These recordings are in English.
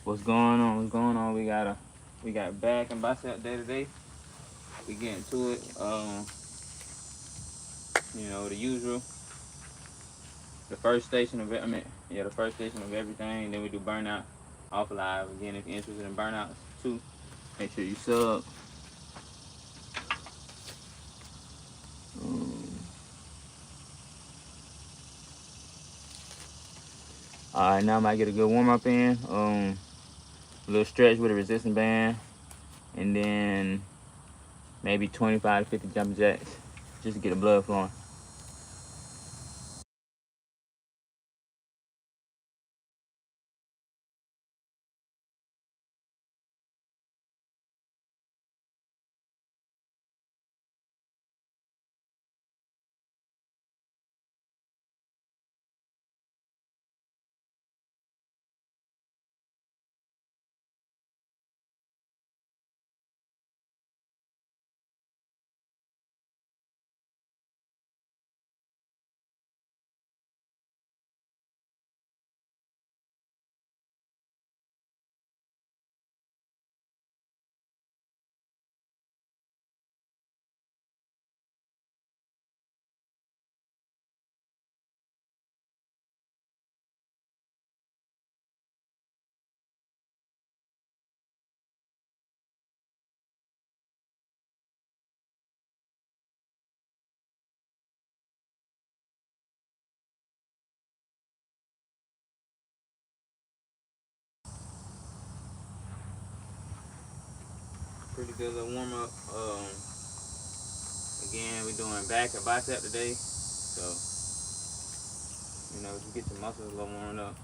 What's going on? What's going on? We got back and bicep day today. We getting to it. The usual. The first station of it. The first station of everything. Then we do burnout off live. Again, if you're interested in burnouts too, make sure you sub. All right, now I might get a good warm up in. A little stretch with a resistance band, and then maybe 25 to 50 jumping jacks, just to get the blood flowing. Pretty good little warm up. Again, we're doing back and bicep today, so just get your muscles a little warmed up.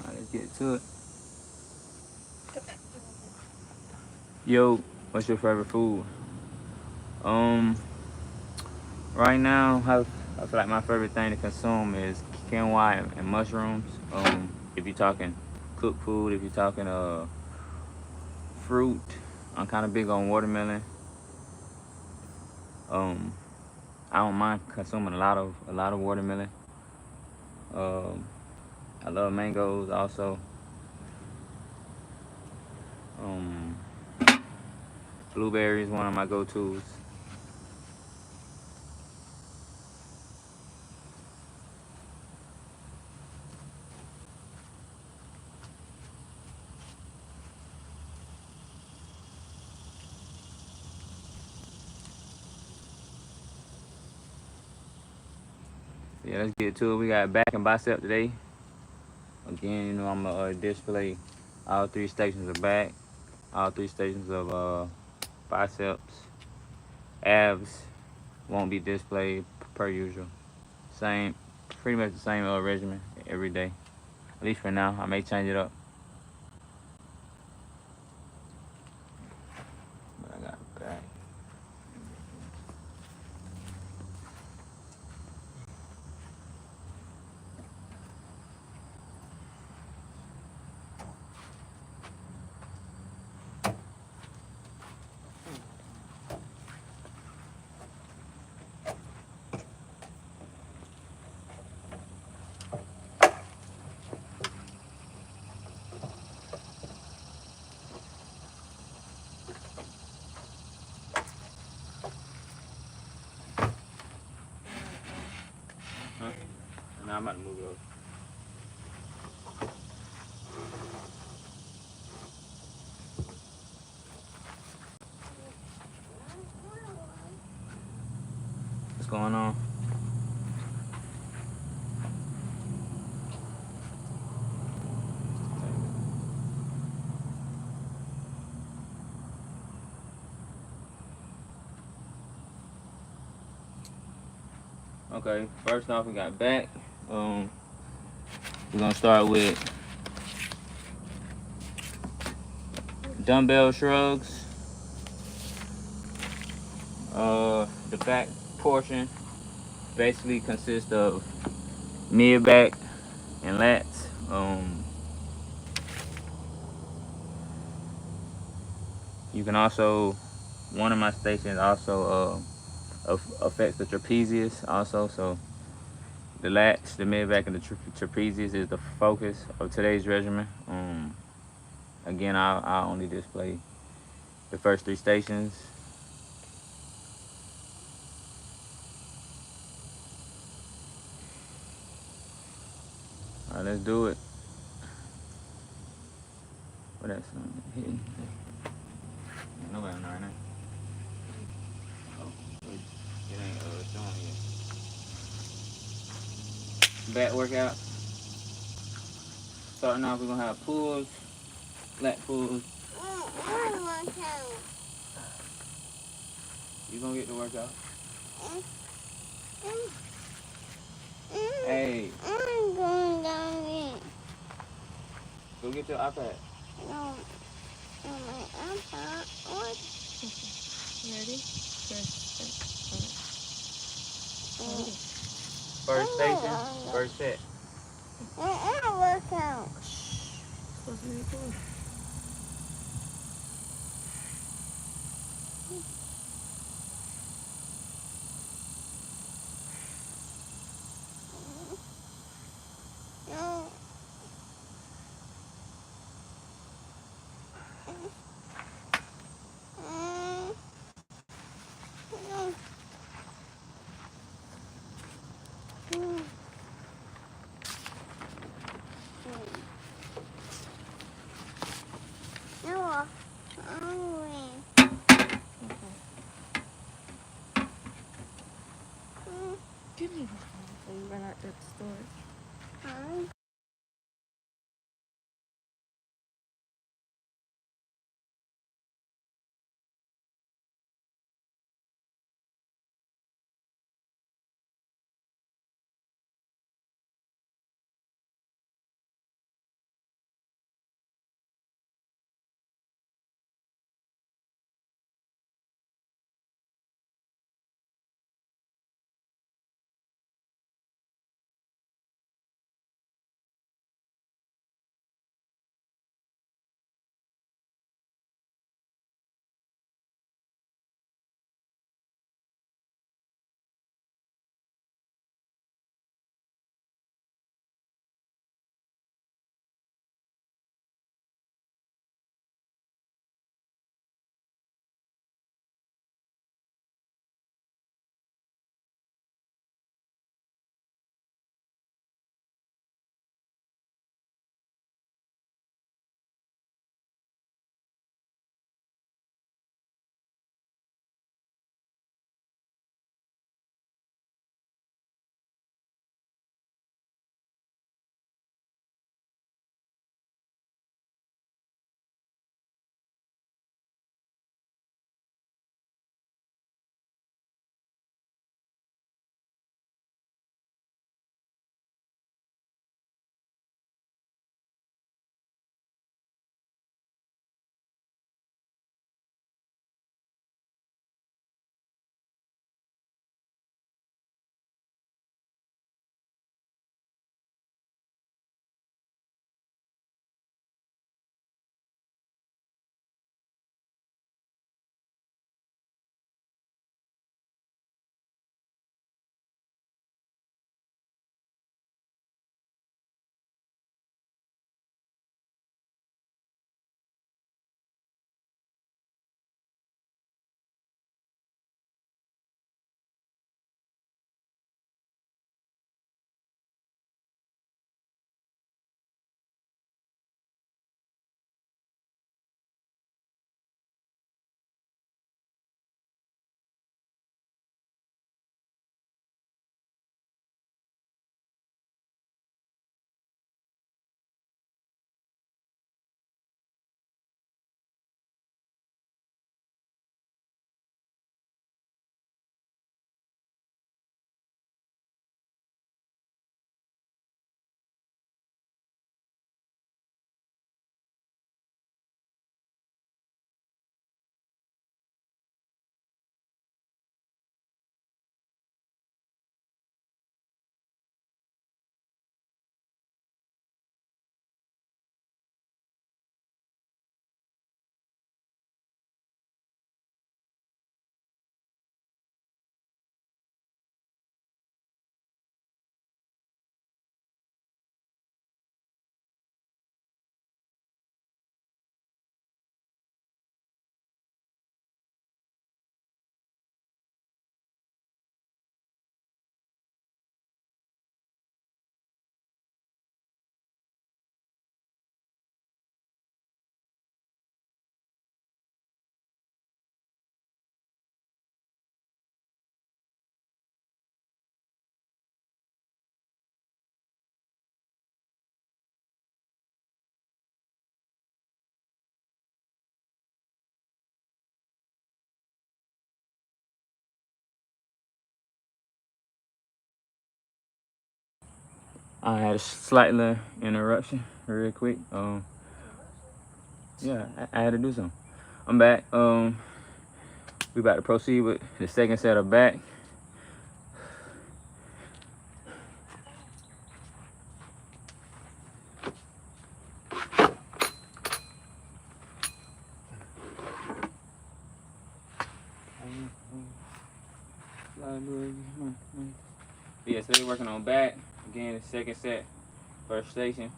All right, let's get to it. Yo, what's your favorite food? Right now, I feel like my favorite thing to consume is quinoa and mushrooms. If you're talking cooked food, if you're talking fruit, I'm kind of big on watermelon. I don't mind consuming a lot of watermelon. Um, I love mangoes also. Um, Blueberries, one of my go-tos. Yeah, let's get to it. We got back and bicep today. Again, I'm gonna display all three stations of back, all three stations of biceps. Abs won't be displayed per usual. Same, pretty much the same regimen every day. At least for now. I may change it up. But I got back. Huh? Now I'm about to move it over. What's going on? Okay, first off, we got back. We're gonna start with dumbbell shrugs. The back portion basically consists of mid back and lats. You can also, one of my stations also affects the trapezius also. So the lats, the mid back, and the trapezius is the focus of today's regimen. Again, I'll only display the first three stations. All right, let's do it. What that song hitting? Nobody know right now. Oh, it ain't showing yet. Back workout. Starting off, we're gonna have pulls, lat pulls. You gonna get the workout? Hey. I'm going down here. Go get your iPad. No, my iPad. What? Ready? First station, first set. Workout. Supposed to be cool. No. No. Give me the phone so you run out the storage. I had a slight little interruption real quick. Yeah, I had to do something. I'm back. We about to proceed with the second set of back. Yeah, so we're working on back. Again, the second set, first station.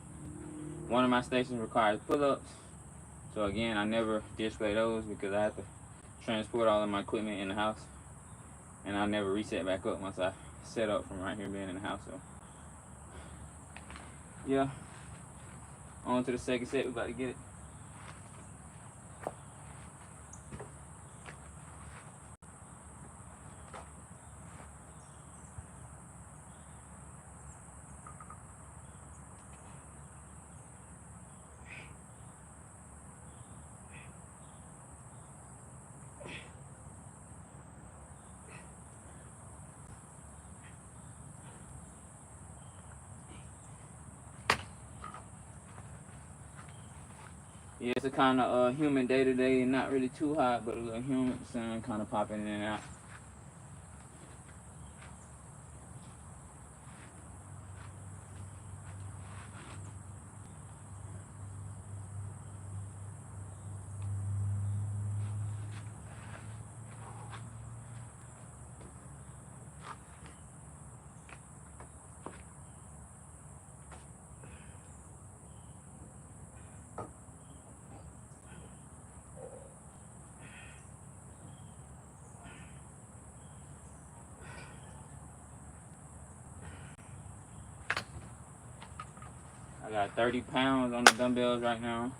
One of my stations requires pull-ups. So again, I never display those because I have to transport all of my equipment in the house. And I never reset back up once I set up from right here being in the house. So yeah, on to the second set. We about to get it. Yeah, it's a kind of humid day today, and not really too hot, but a little humid. Sun kind of popping in and out. I got 30 pounds on the dumbbells right now.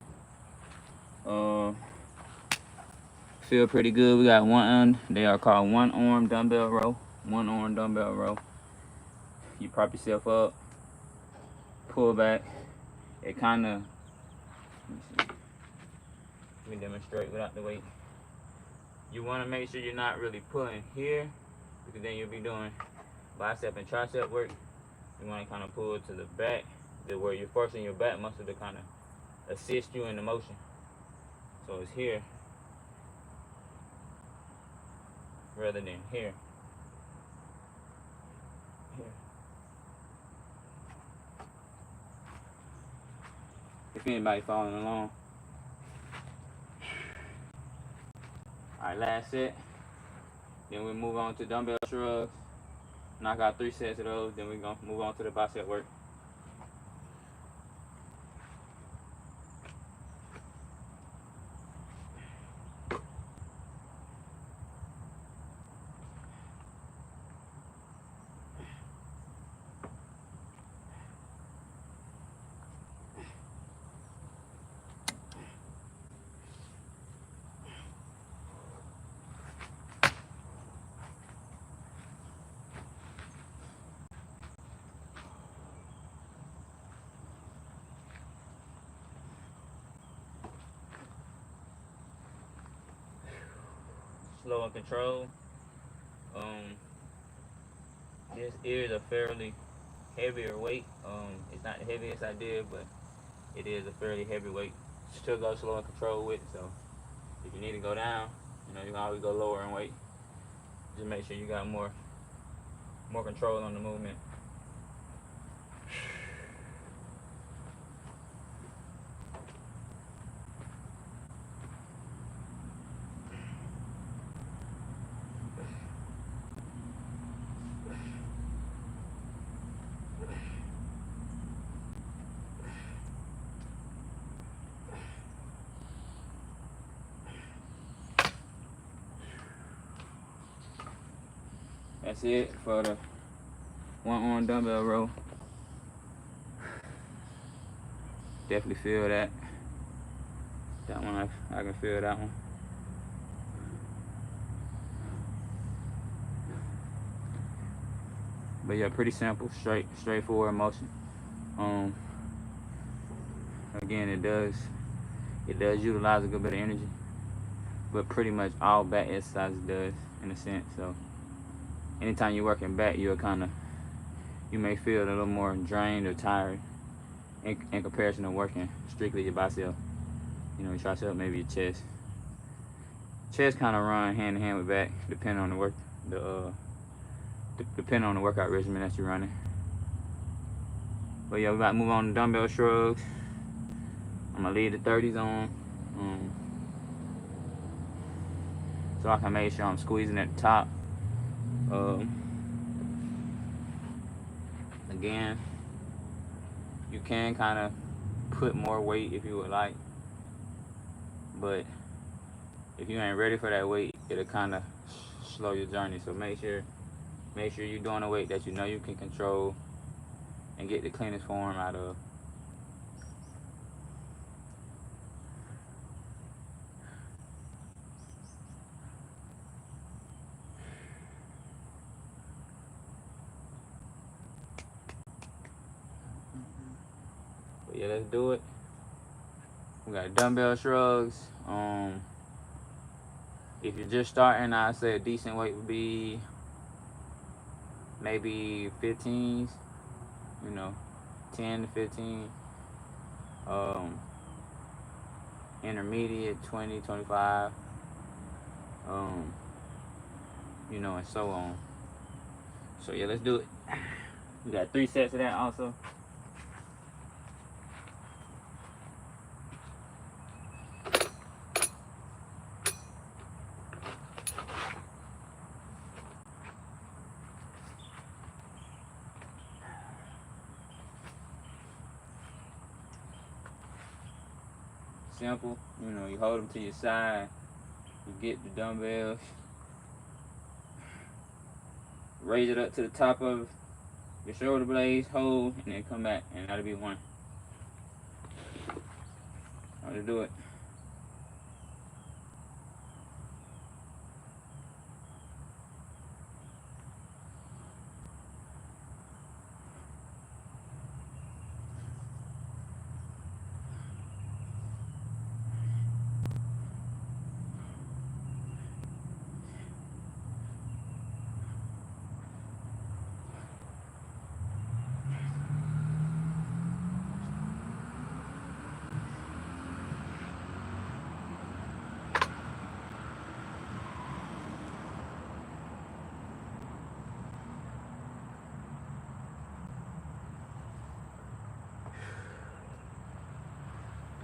Feel pretty good. We got they are called one arm dumbbell row. One arm dumbbell row. You prop yourself up, pull back. It kind of, let me demonstrate without the weight. You want to make sure you're not really pulling here, because then you'll be doing bicep and tricep work. You want to kind of pull to the back, where you're forcing your back muscle to kind of assist you in the motion. So it's here rather than here. Here. If anybody following along. Alright, last set. Then we move on to dumbbell shrugs. Knock out 3 sets of those, then we're gonna move on to the bicep work. Slow and control. This is a fairly heavier weight. It's not the heaviest I did, but it is a fairly heavy weight. Still go slow and control with it. So if you need to go down, you can always go lower in weight. Just make sure you got more control on the movement. That's it for the one arm dumbbell row. Definitely feel that. That one, I can feel that one. But yeah, pretty simple, straightforward motion. Again, it does utilize a good bit of energy, but pretty much all back exercises does in a sense. So anytime you're working back, you'll kind of you may feel a little more drained or tired in comparison to working strictly your bicep. You know, your tricep, maybe your chest. Chest kind of run hand in hand with back, depending on the depending on the workout regimen that you're running. But yeah, we about to move on to dumbbell shrugs. I'm gonna leave the 30s on, so I can make sure I'm squeezing at the top. Again, you can kind of put more weight if you would like, but if you ain't ready for that weight, it'll kind of slow your journey. So make sure you're doing a weight that you know you can control and get the cleanest form out of. But yeah, let's do it. We got dumbbell shrugs. If you're just starting, I'd say a decent weight would be maybe 15s, 10 to 15. Intermediate, 20, 25, and so on. So yeah, let's do it. We got 3 sets of that also. Simple, you hold them to your side, you get the dumbbells, raise it up to the top of your shoulder blades, hold, and then come back, and that'll be one. How to do it.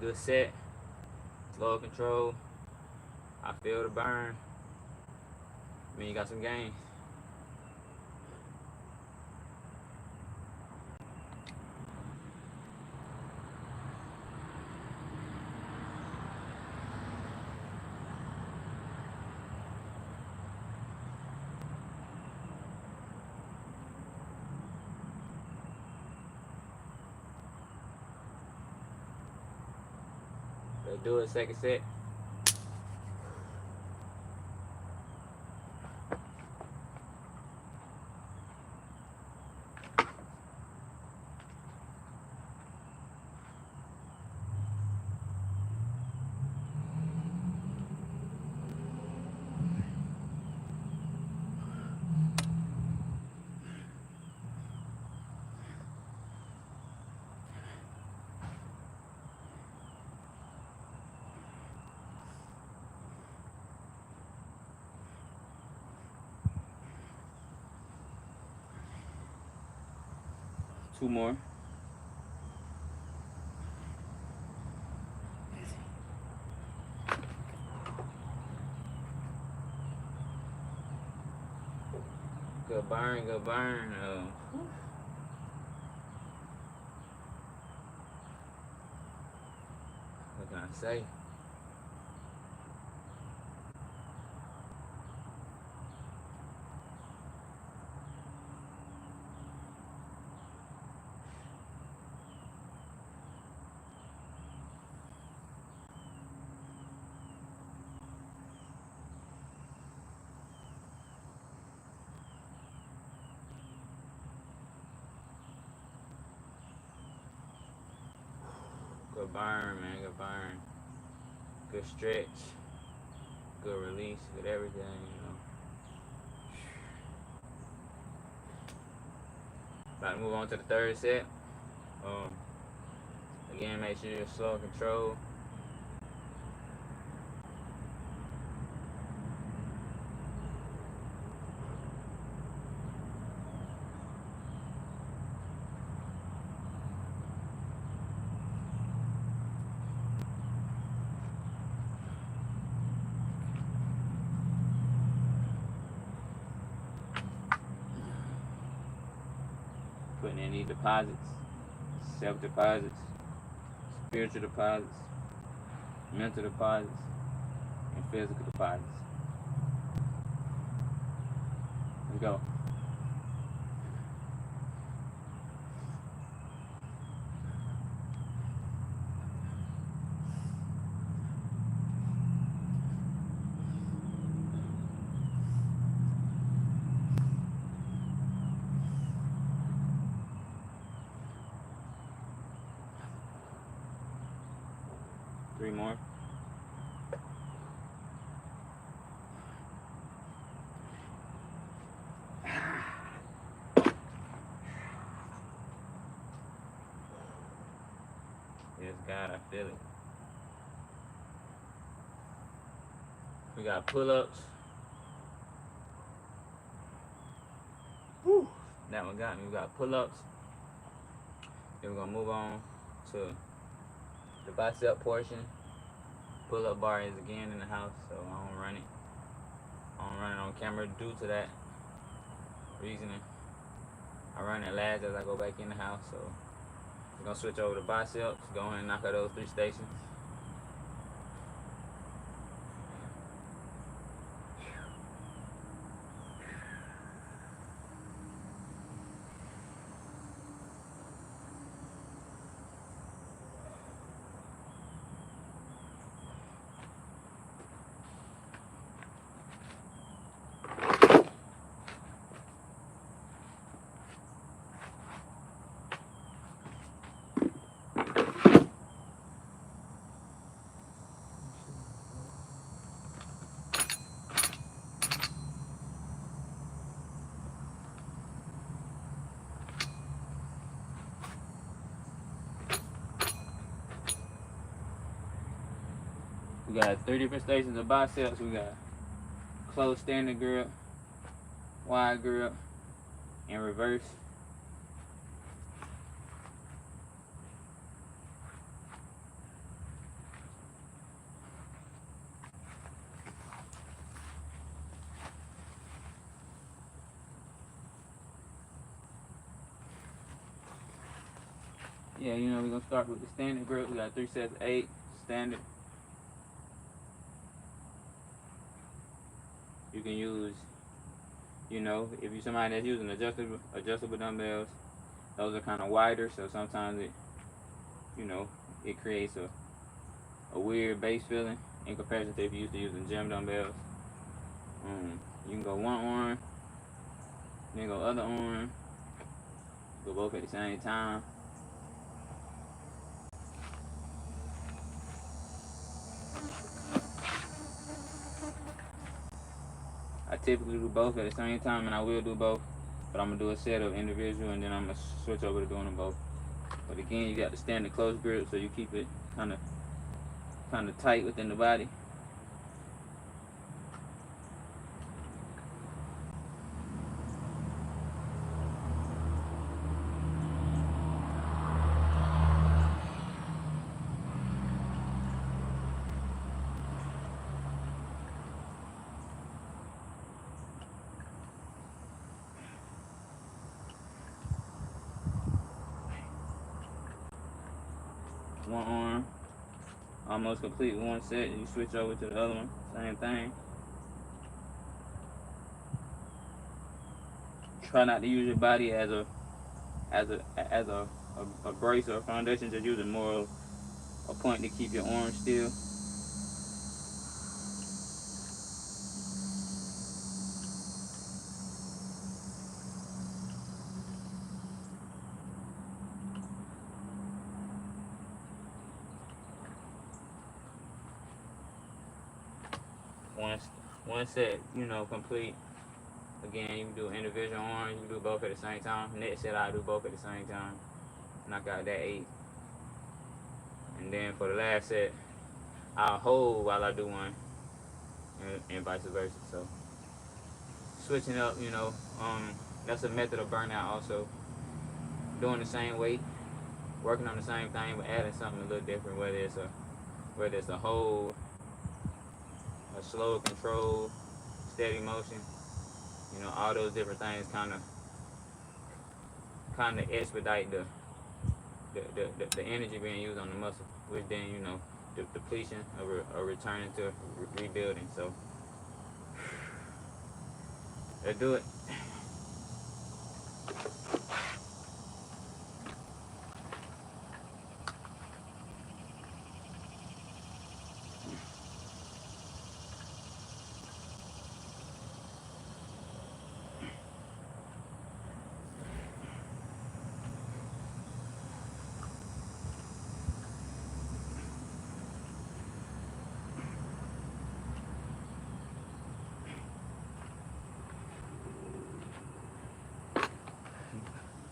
Good set, slow control. I feel the burn. I mean, you got some gains. Let's do it, second set. Two more. Good burn, good burn. What can I say? Good burn, man, good burn. Good stretch, good release, good everything, About about to move on to the third set. Again, make sure you're slow and control. Putting in these deposits, self deposits, spiritual deposits, mental deposits, and physical deposits. Let's go. Three more. Yes, God, I feel it. We got pull-ups. Woo. That one got me. We got pull-ups. Then we're gonna move on to the bicep portion. Pull-up bar is again in the house, so I don't run it. I don't run it on camera due to that reasoning. I run it last as I go back in the house, so we're gonna switch over to biceps. Go ahead and knock out those 3 stations. We got 3 different stations of biceps. We got close standing grip, wide grip, and reverse. Yeah, you know, we're gonna start with the standing grip. We got 3 sets of 8 standard. You can use, you know, if you're somebody that's using adjustable dumbbells, those are kind of wider, so sometimes it, you know, it creates a weird base feeling in comparison to if you're used to using gym dumbbells. You can go one arm, then go other arm, go both at the same time. I typically do both at the same time, and I will do both, but I'm gonna do a set of individual, and then I'm gonna switch over to doing them both. But again, you got to stand the close grip, so you keep it kind of tight within the body. One arm, almost complete one set, and you switch over to the other one, same thing. Try not to use your body as a brace or a foundation. Just use it more of a point to keep your arms still. One set, you know, complete. Again, you can do individual arms, you can do both at the same time. Next set, I'll do both at the same time. Knock out that 8. And then for the last set, I'll hold while I do one, and vice versa. So switching up, that's a method of burnout also. Doing the same weight, working on the same thing, but adding something a little different, whether it's a hold, a slow control, steady motion. All those different things kind of expedite the energy being used on the muscle, which then the depletion or returning to rebuilding. So let's do it.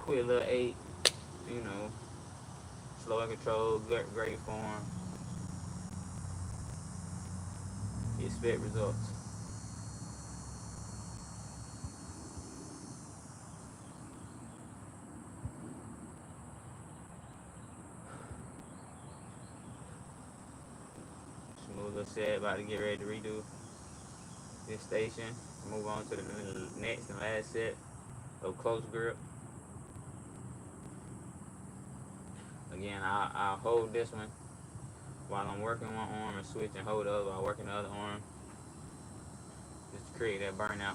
Quick little 8, slow and controlled, great form. You expect results. Smooth little set, about to get ready to redo this station. Move on to the next and last set of close grip. Again, I'll hold this one while I'm working one arm and switch and hold the other while working the other arm, just to create that burnout.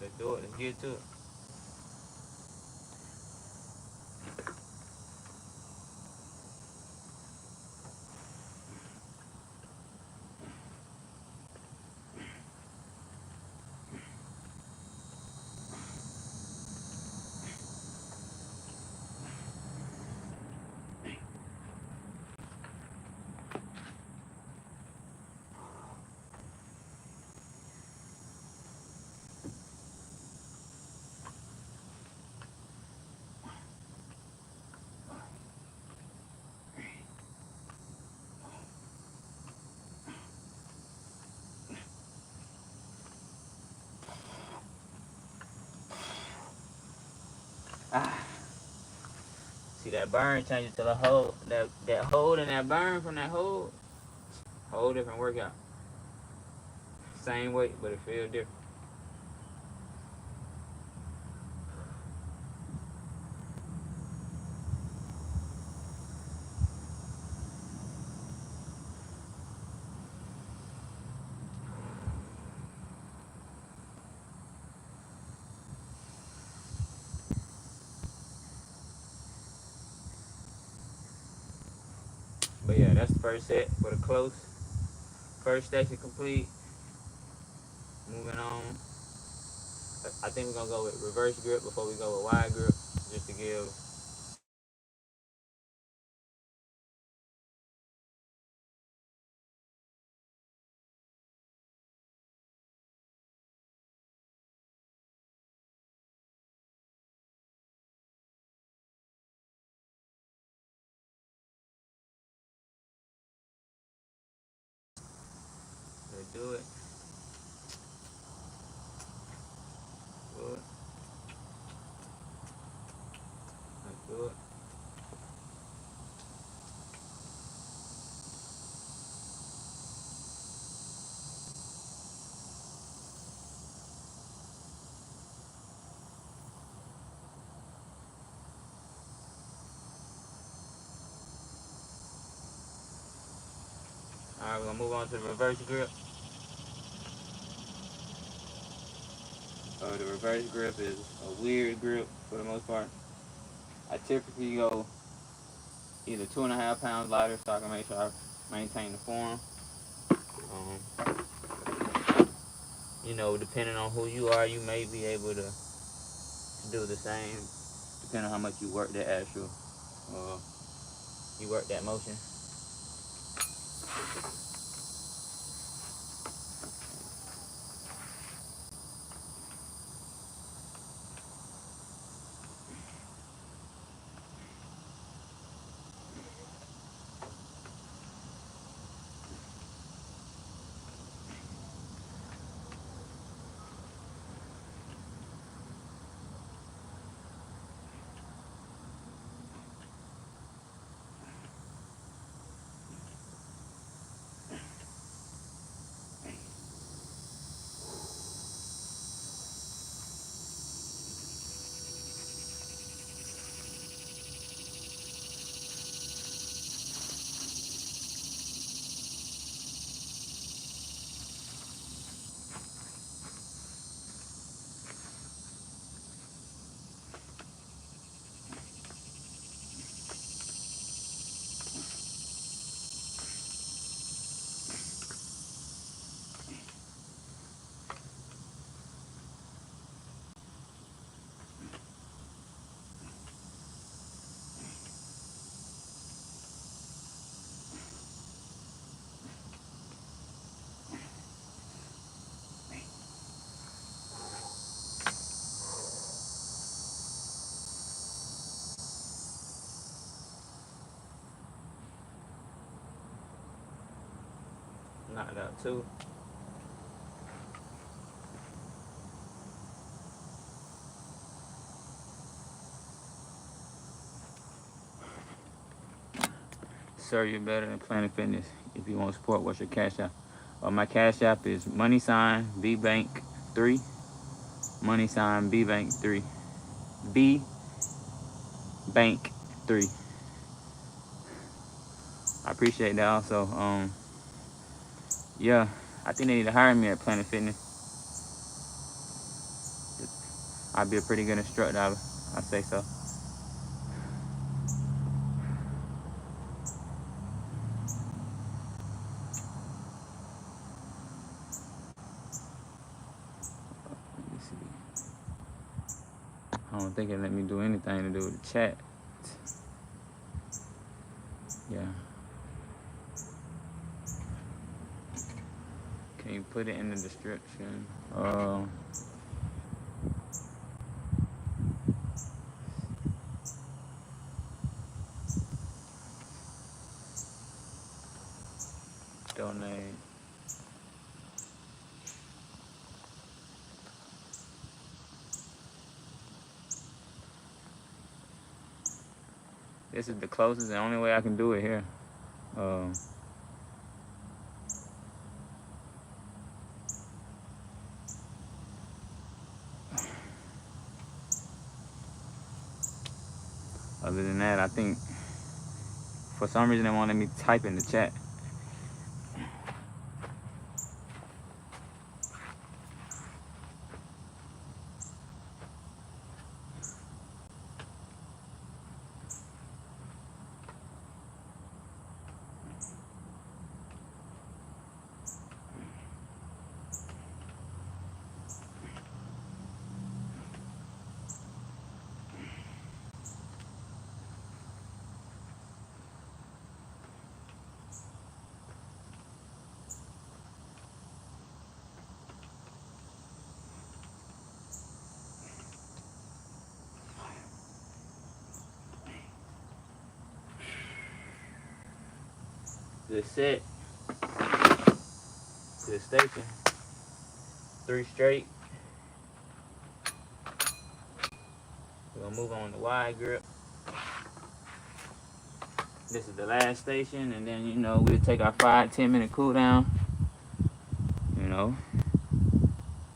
Let's do it. Let's get to it. See that burn changes to the hold. That hold and that burn from that hold, whole different workout. Same weight, but it feels different. But yeah, that's the first set for the close. First station complete. Moving on. I think we're gonna go with reverse grip before we go with wide grip, just to give. Let's do it. Do it. Let's do it. Alright, we're gonna move on to the reverse grip. The reverse grip is a weird grip for the most part. I typically go either 2.5 pounds lighter so I can make sure I maintain the form. You know, depending on who you are, you may be able to do the same, depending on how much you work that actual, uh, you work that motion. Knock it out too. Sir, you're better than Planet Fitness. If you want support, what's your cash app? My cash app is $BBank3. $BBank3. B Bank 3. I appreciate that also. Yeah, I think they need to hire me at Planet Fitness. I'd be a pretty good instructor. I say so. Let me see. I don't think it let me do anything to do with the chat. Yeah. Can you put it in the description? Donate. This is the closest, the only way I can do it here. Other than that, I think for some reason they won't let me type in the chat. Good set. Good station. 3 straight. We're gonna move on to wide grip. This is the last station, and then we'll take our 5-10 minute cool down.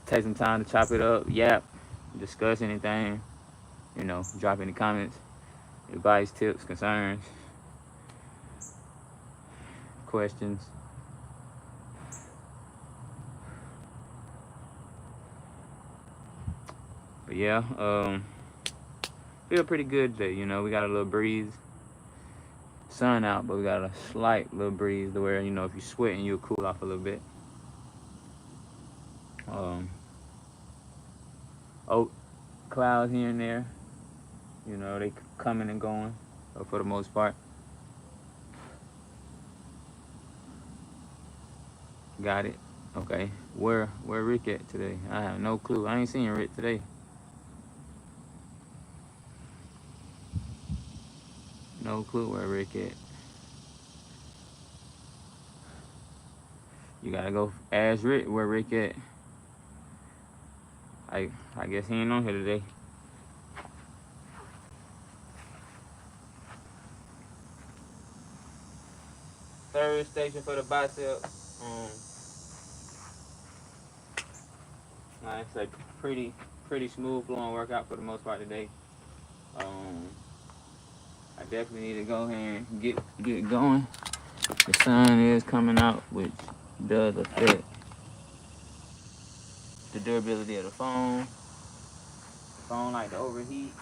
Take some time to chop it up, yap, discuss anything. Drop any comments, advice, tips, concerns, questions. But yeah, feel pretty good today. We got a little breeze, sun out, but we got a slight little breeze to where if you're sweating, you'll cool off a little bit. Um, oat clouds here and there. You know, they coming and going, for the most part. Got it. Okay. Where Rick at today? I have no clue. I ain't seen Rick today. No clue where Rick at. You gotta go ask Rick where Rick at. I guess he ain't on here today. Third station for the bicep. Like I say, pretty smooth flowing workout for the most part today. I definitely need to go ahead and get going. The sun is coming out, which does affect the durability of the phone. The phone like to overheat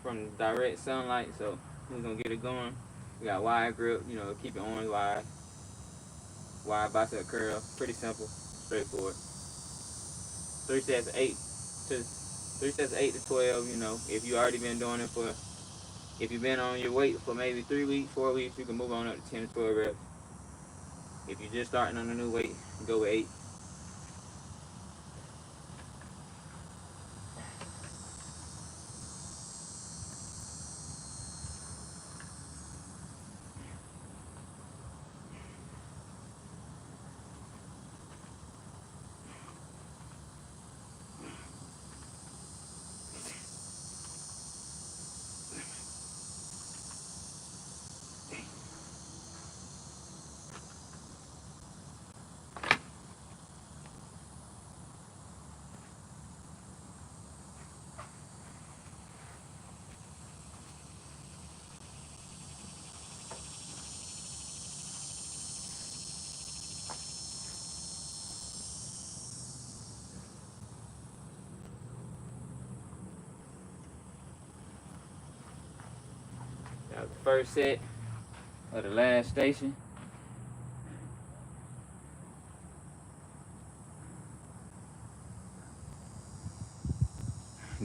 from direct sunlight, so we're gonna get it going. We got wide grip, you know, keep it on wide bicep curl. Pretty simple, straightforward. 3 sets of 8 to 12. You know, if you already been doing it if you've been on your weight for maybe 3 weeks, 4 weeks, you can move on up to 10 to 12 reps. If you're just starting on a new weight, go with 8. That was the first set of the last station.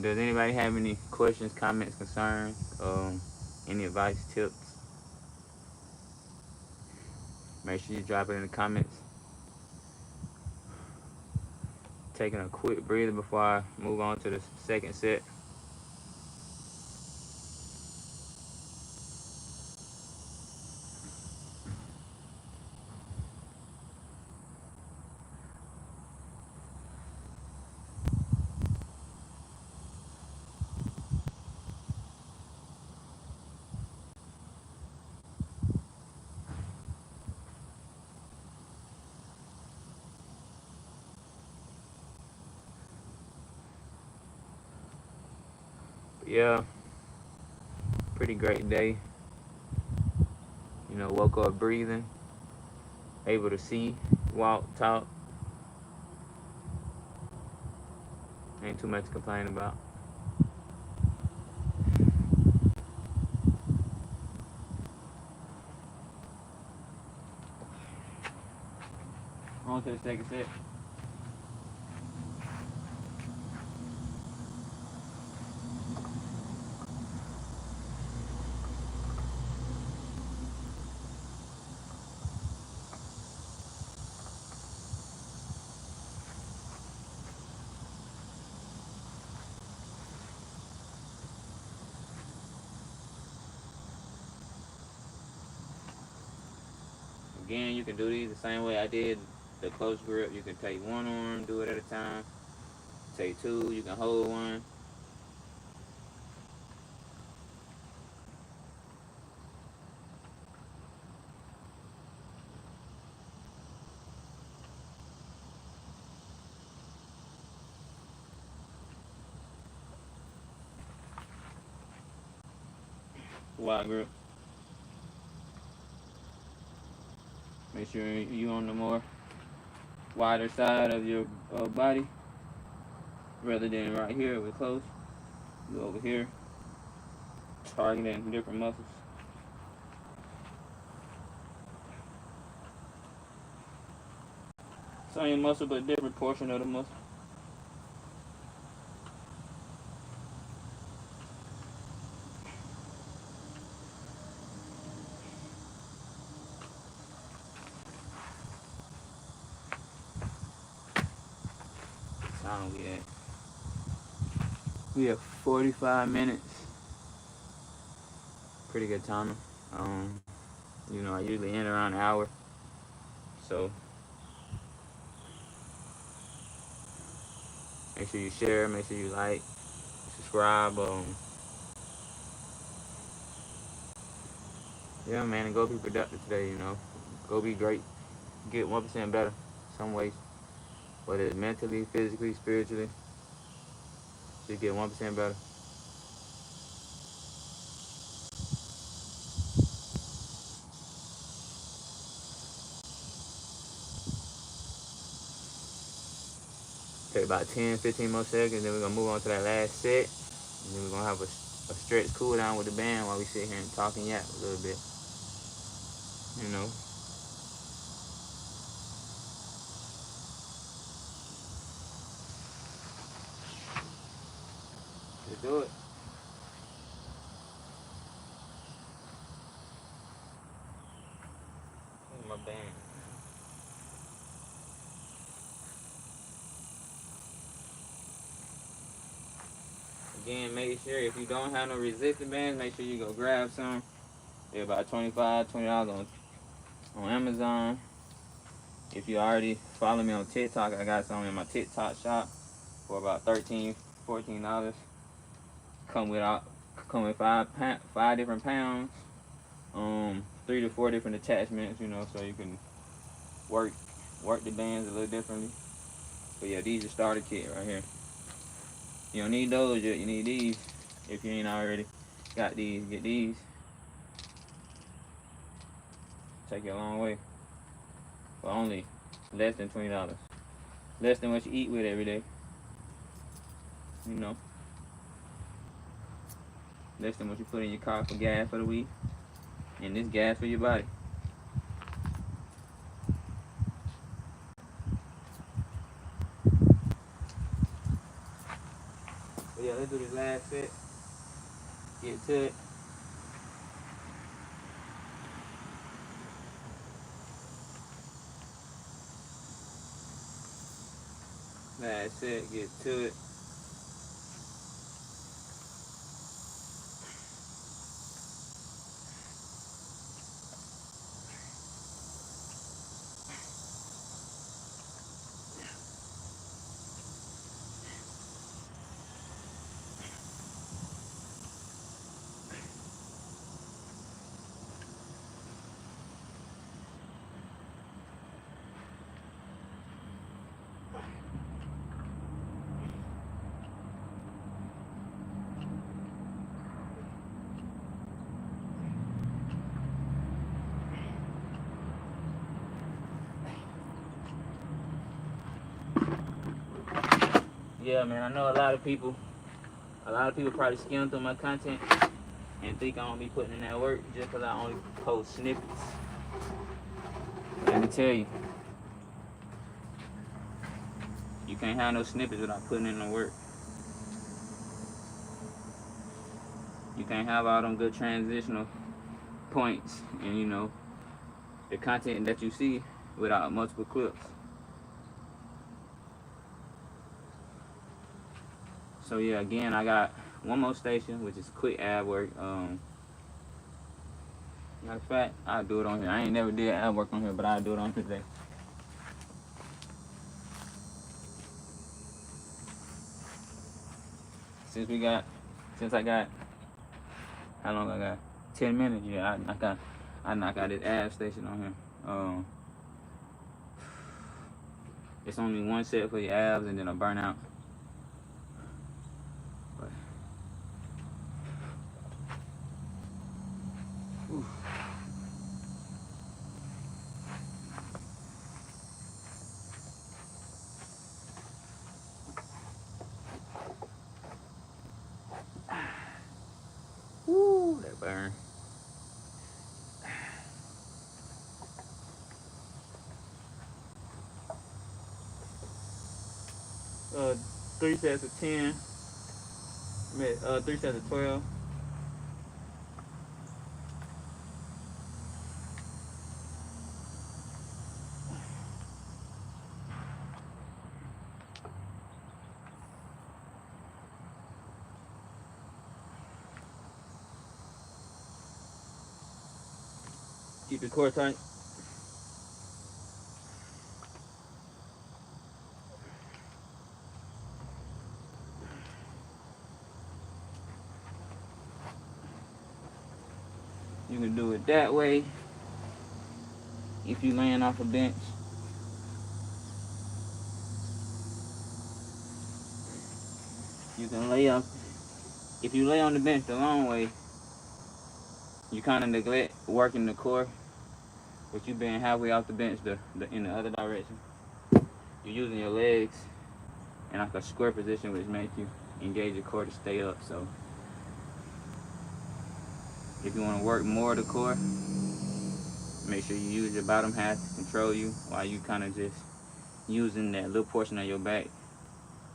Does anybody have any questions, comments, concerns, any advice, tips? Make sure you drop it in the comments. Taking a quick breather before I move on to the second set. Yeah, pretty great day. You know, woke up breathing, able to see, walk, talk. Ain't too much to complain about. On to the second set. Again, you can do these the same way I did the close grip. You can take one arm, do it at a time. Take 2, you can hold one. Wide grip. Make sure you on the more wider side of your body rather than right here with close. You over here, targeting different muscles. Same muscle, but different portion of the muscle. Time we have 45 minutes. Pretty good timer. You know, I usually end around an hour. So make sure you share, make sure you like, subscribe. Yeah, man, and go be productive today. You know, go be great. Get 1% better. Some ways, whether it's mentally, physically, spiritually, just get 1% better. Take about 10, 15 more seconds, then we're gonna move on to that last set. And then we're gonna have a stretch cool down with the band while we sit here and talk and yap a little bit. You know. Let's do it. My band. Again, make sure if you don't have no resistance bands, make sure you go grab some. They're about $20 on Amazon. If you already follow me on TikTok, I got some in my TikTok shop for about $13, $14. Come with five different pounds, 3 to 4 different attachments, you know, so you can work the bands a little differently. But yeah, these are starter kit right here. You don't need those yet. You need these. If you ain't already got these, get these. Take you a long way for only less than $20. Less than what you eat with every day. You know. Less than what you put in your car for gas for the week. And this gas for your body. But yeah, let's do this last set. Get to it. Last set, get to it. Yeah, man, I know a lot of people probably skim through my content and think I don't be putting in that work just because I only post snippets. But let me tell you, you can't have no snippets without putting in the work. You can't have all them good transitional points and, you know, the content that you see without multiple clips. So yeah, again, I got one more station, which is quick ab work. Matter of fact, I'll do it on here. I ain't never did ab work on here, but I'll do it on today. Since I got, how long I got? 10 minutes. Yeah, I knock out this ab station on here. It's only one set for your abs and then a burnout. But, woo, that burn. uh, 3 sets of 10, 3 sets of 12. Keep your core tight. You can do it that way if you're laying off a bench. You can lay up. If you lay on the bench the long way, you kind of neglect working the core, but you being halfway off the bench in the other direction. You're using your legs in like a square position, which makes you engage your core to stay up. So if you want to work more of the core, make sure you use your bottom half to control you while you kind of just using that little portion of your back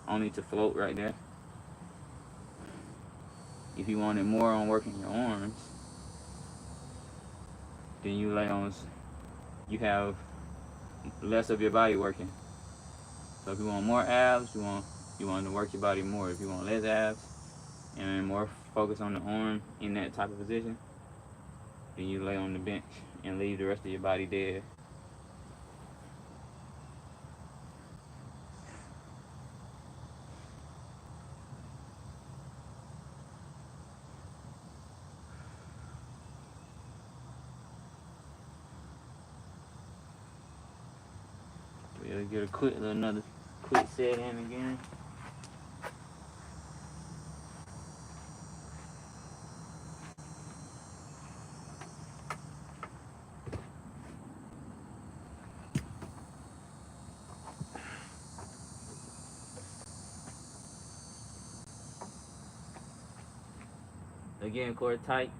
only to float right there. If you wanted more on working your arms, then you have less of your body working. So if you want more abs, you want to work your body more. If you want less abs and more focus on the arm in that type of position, then you lay on the bench and leave the rest of your body dead. We'll get another quick set in again. Again, core tight.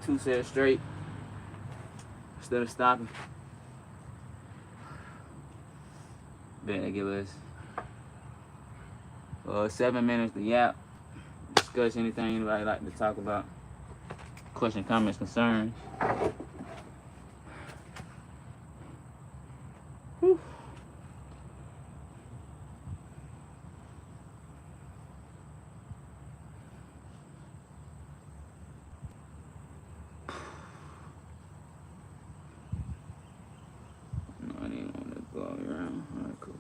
Two sets straight instead of stopping. Then they give us 7 minutes to yap, discuss anything anybody like to talk about, question, comments, concerns. Whew. No, I didn't want to go all the way around. All right, cool.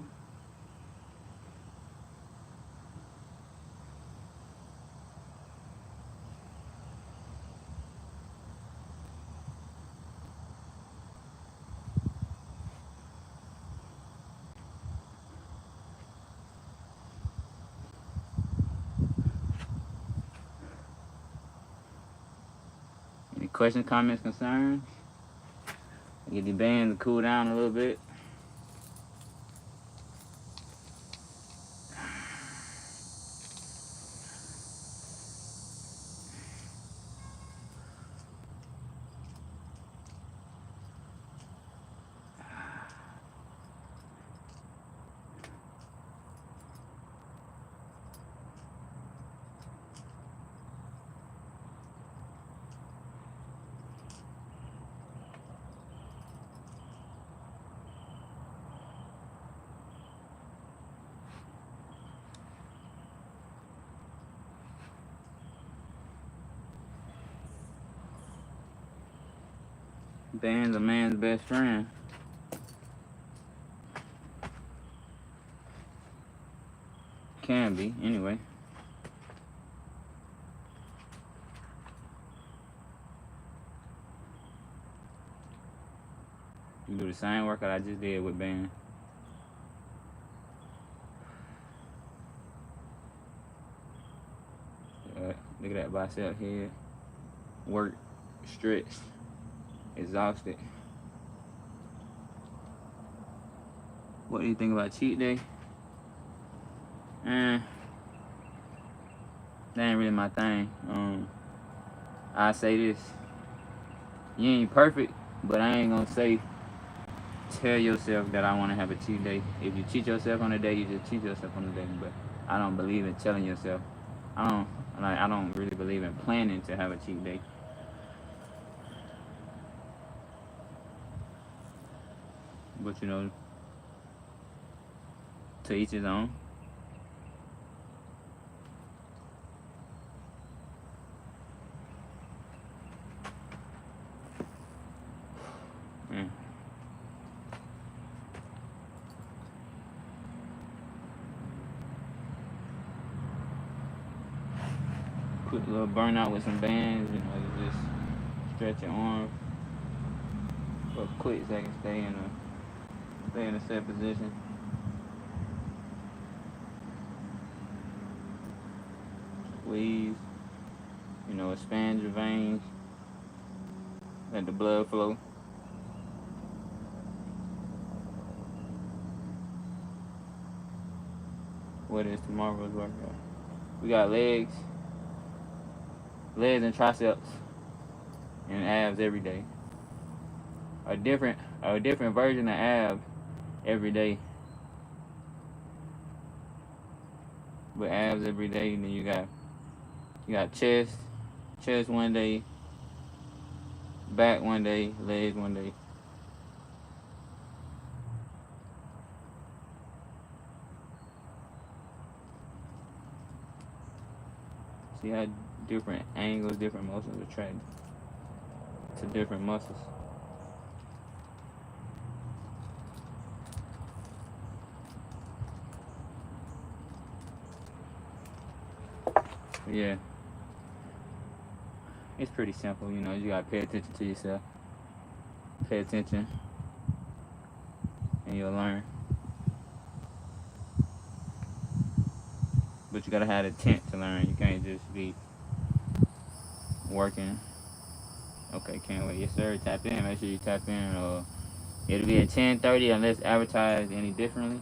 Any questions, comments, concerns? Get the band to cool down a little bit. Band's a man's best friend. Can be, anyway. You do the same workout I just did with band. Look at that bicep head. Work, stretch, exhausted. What do you think about cheat day? That ain't really my thing. I say this. You ain't perfect, but I ain't gonna say tell yourself that I want to have a cheat day. If you cheat yourself on a day, you just cheat yourself on a day. But I don't believe in telling yourself. I don't really believe in planning to have a cheat day. But you know, to each his own. Quick little burnout with some bands, you know, you just stretch your arm for a quick second, stay in a set position. Squeeze, you know, expand your veins, let the blood flow. What is tomorrow's workout? We got legs and triceps and abs every day. A different version of abs every day. But abs every day, and then you got chest one day, back one day, legs one day. See how different angles, different muscles attract to different muscles. Yeah, it's pretty simple, you know. You gotta pay attention to yourself. Pay attention, and you'll learn. But you gotta have the intent to learn. You can't just be working. Okay, can't wait. Yes, sir. Tap in. Make sure you tap in. It'll be at 10:30 unless advertised any differently.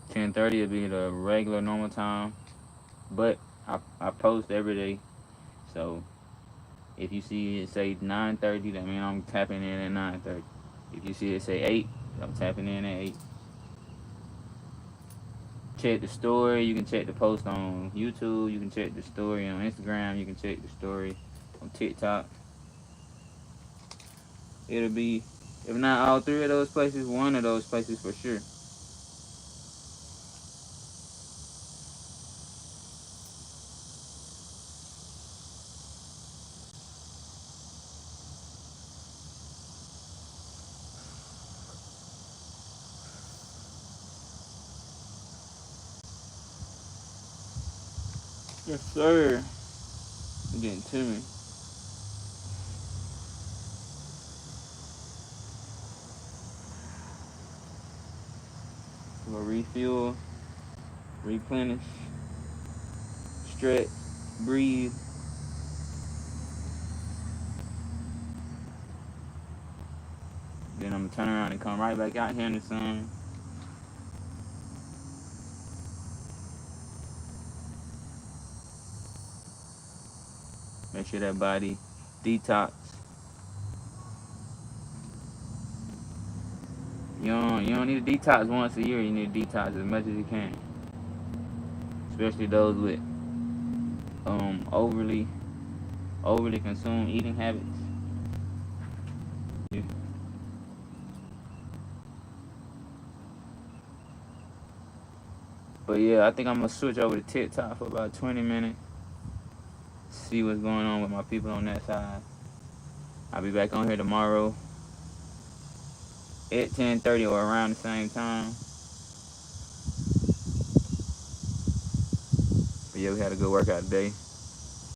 10:30 will be the regular normal time, but I post every day. So if you see it say 9:30, that means I'm tapping in at 9:30. If you see it say 8, I'm tapping in at 8. Check the story. You can check the post on YouTube. You can check the story on Instagram. You can check the story on TikTok. It'll be, if not all three of those places, one of those places for sure. Yes, sir. You're getting to me. We'll refuel, replenish, stretch, breathe. Then I'm gonna turn around and come right back out here in the sun. Make sure that body detox. You don't need to detox once a year. You need to detox as much as you can. Especially those with overly consumed eating habits. Yeah. But yeah, I think I'm gonna switch over to TikTok for about 20 minutes. See what's going on with my people on that side. I'll be back on here tomorrow at 10:30 or around the same time. But yeah, we had a good workout today.